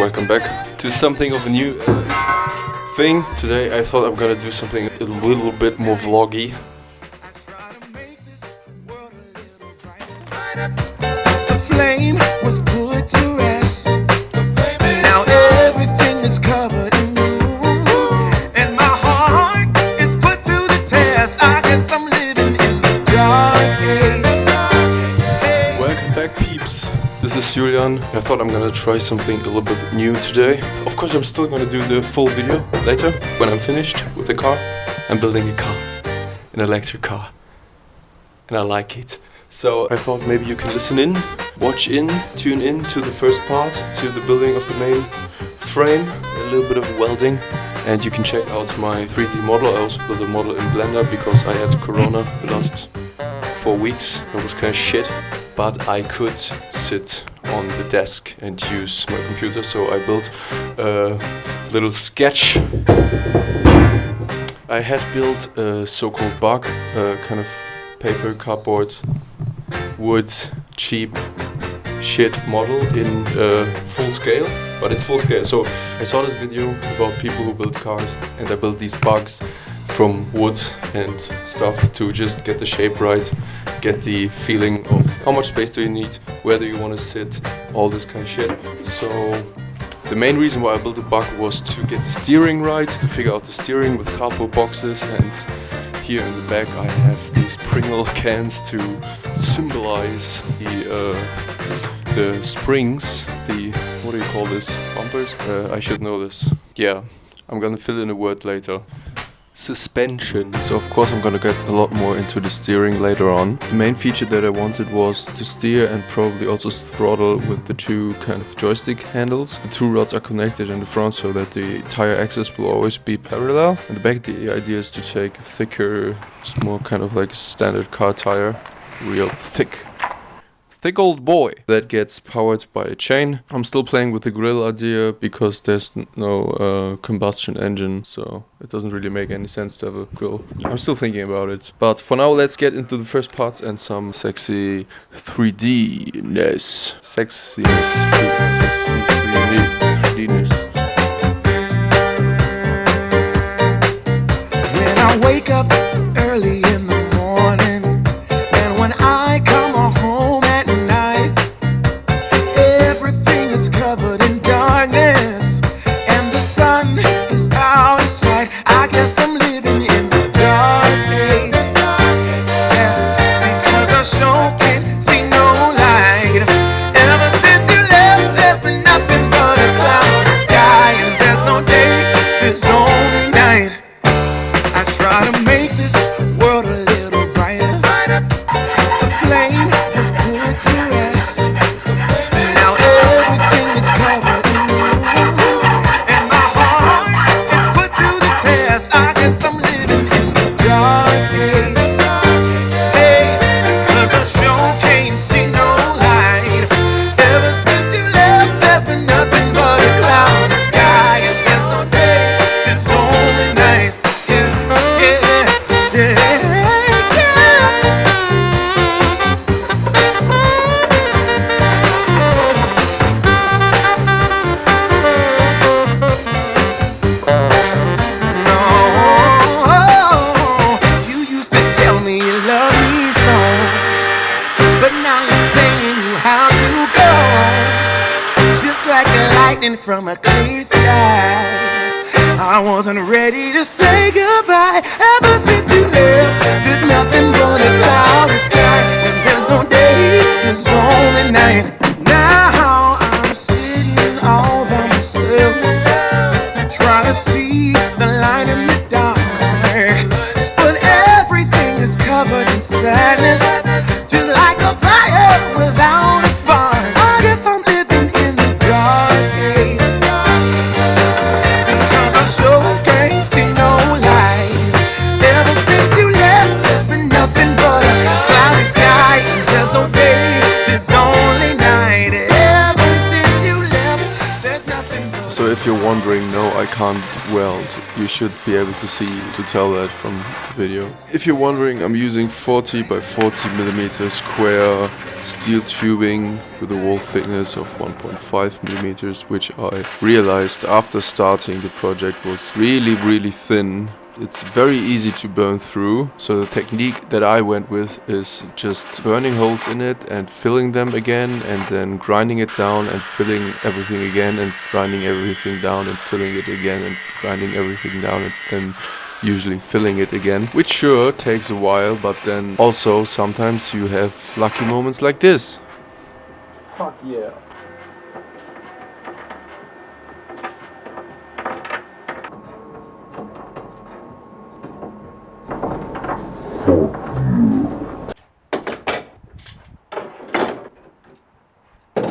welcome back to something of a new thing. Today I thought I'm gonna do something a little bit more vloggy. The flame was put to rest. Now everything is covered in gloom, and my heart is put to the test. I guess I'm living in the dark age. Welcome back, peeps. This is Julian. I thought I'm gonna try something a little bit new today. Of course, I'm still gonna do the full video later when I'm finished with the car. I'm building a car, an electric car, and I like it. So I thought maybe you can listen in, watch in, tune in to the first part, to the building of the main frame, a little bit of welding, and you can check out my 3D model. I also built a model in Blender because I had Corona the last 4 weeks. It was kind of shit, but I could sit on the desk and use my computer, so I built a little sketch. I had built a so-called bug, kind of paper, cardboard, wood, cheap shit model in full scale, but it's full scale. So I saw this video about people who build cars, and I built these bugs from wood and stuff to just get the shape right, get the feeling of how much space do you need, where do you want to sit, all this kind of shit. So the main reason why I built the bug was to get the steering right, to figure out the steering with cardboard boxes, and here in the back I have these Pringle cans to symbolize the springs, the, what do you call this, bumpers? I should know this. Yeah, I'm gonna fill in a word later. Suspension. So of course I'm gonna get a lot more into the steering later on. The main feature that I wanted was to steer and probably also throttle with the two kind of joystick handles. The two rods are connected in the front so that the tire axis will always be parallel. In the back the idea is to take a thicker, more kind of like a standard car tire, real thick old boy that gets powered by a chain. I'm still playing with the grill idea because there's no combustion engine, so it doesn't really make any sense to have a grill. I'm still thinking about it. But for now, let's get into the first parts and some sexy 3D-ness. Sexiness. 3D-ness. When I wake up early in the morning, and when I come home at night, everything is covered in darkness, and the sun is out of sight. I guess I'm living in the dark age, yeah, because I sure can't see no light. Ever since you left, there's been nothing but a cloudy sky, and there's no day, there's only night. I try to make this world a little brighter. The flame was put to rest. Now everything is covered in gloom, and my heart is put to the test. I guess I'm living in the dark age, hey, because I sure can't see no light. Ever since you left, there's been nothing but a cloudy sky, and there's no day, there's only night. From a clear sky, I wasn't ready to say goodbye. Ever since you left, there's nothing but a cloudy sky, and there's no day, there's only night. Now I'm sitting all by myself, trying to see the light in the dark, but everything is covered in sadness, just like a fire without a spark. I guess I'm living in the dark age, because I sure can't see no light. Ever since you left, there's been nothing but a cloudy sky, and there's no day, there's only night. So if you're wondering, no, I can't weld, you should be able to tell that from the video. If you're wondering, I'm using 40 by 40 millimeter square steel tubing with a wall thickness of 1.5 millimeters, which I realized after starting the project was really thin. It's very easy to burn through, so the technique that I went with is just burning holes in it and filling them again, and then grinding it down and filling everything again, and grinding everything down and filling it again, and grinding everything down and then usually filling it again, which sure takes a while, but then also sometimes you have lucky moments like this. Fuck yeah.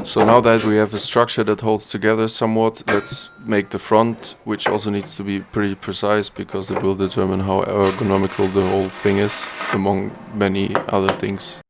So now that we have a structure that holds together somewhat, let's make the front, which also needs to be pretty precise because it will determine how ergonomical the whole thing is, among many other things.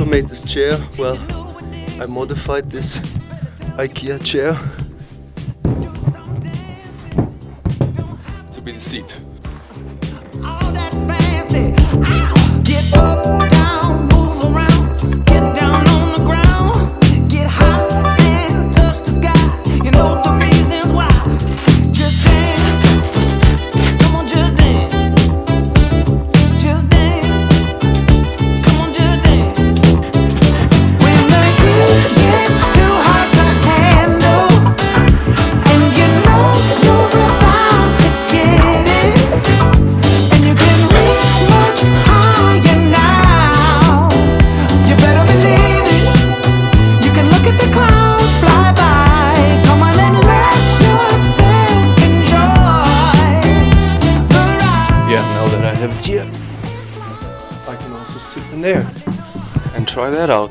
Made this chair, well, I modified this IKEA chair to be the seat. All that fancy. Get up, down, move around, get down on the ground, get high and touch the sky. You know the reasons why. Just dance, come on, just dance, just dance, come on, just dance. Here, I can also sit in there and try that out.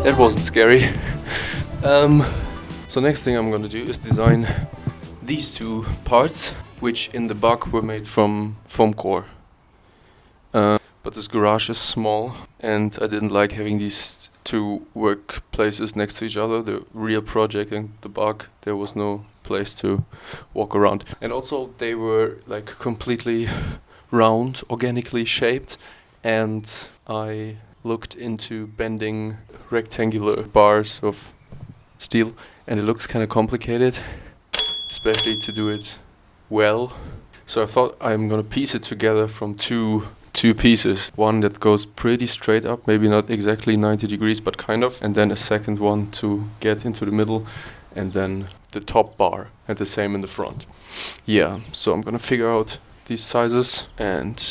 That wasn't scary. So next thing I'm gonna do is design these two parts, which in the bug were made from foam core. But this garage is small and I didn't like having these two workplaces next to each other. The real project and the bug, there was no place to walk around. And also they were like completely round, organically shaped, and I looked into bending rectangular bars of steel and it looks kind of complicated, especially to do it well. So I thought I'm gonna piece it together from two pieces. One that goes pretty straight up, maybe not exactly 90 degrees, but kind of, and then a second one to get into the middle, and then the top bar, and the same in the front. Yeah, so I'm gonna figure out these sizes and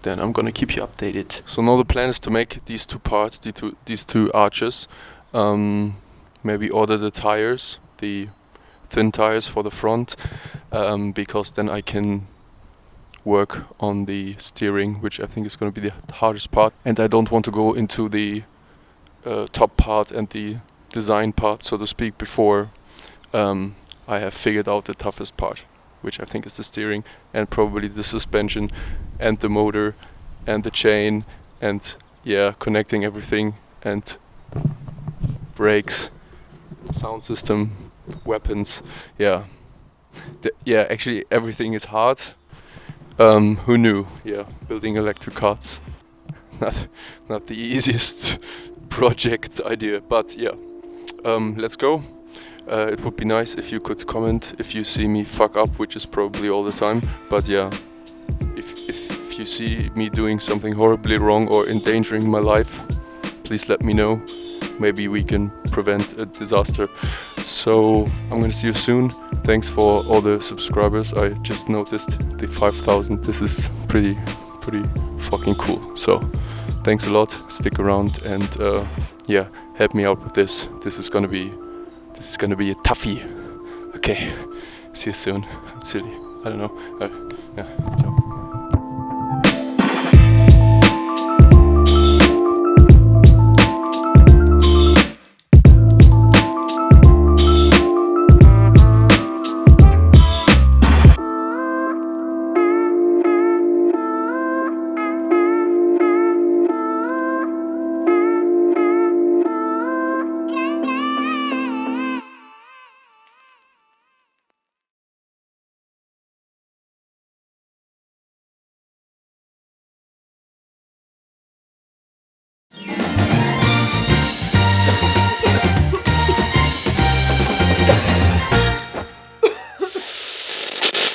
then I'm gonna keep you updated. So now the plan is to make these two parts, these two arches, maybe order the tires, the thin tires for the front, because then I can work on the steering, which I think is going to be the hardest part. And I don't want to go into the top part and the design part, so to speak, before I have figured out the toughest part, which I think is the steering and probably the suspension and the motor and the chain and connecting everything and brakes, sound system, weapons. Actually everything is hard. Who knew? Building electric carts, not the easiest project idea, but let's go. It would be nice if you could comment if you see me fuck up, which is probably all the time, but if you see me doing something horribly wrong or endangering my life, please let me know. Maybe we can prevent a disaster. So I'm gonna see you soon. Thanks for all the subscribers. I just noticed the 5,000. This is pretty fucking cool. So thanks a lot. Stick around and help me out with this. This is gonna be a toughie. Okay, see you soon. I'm silly. I don't know. Ciao.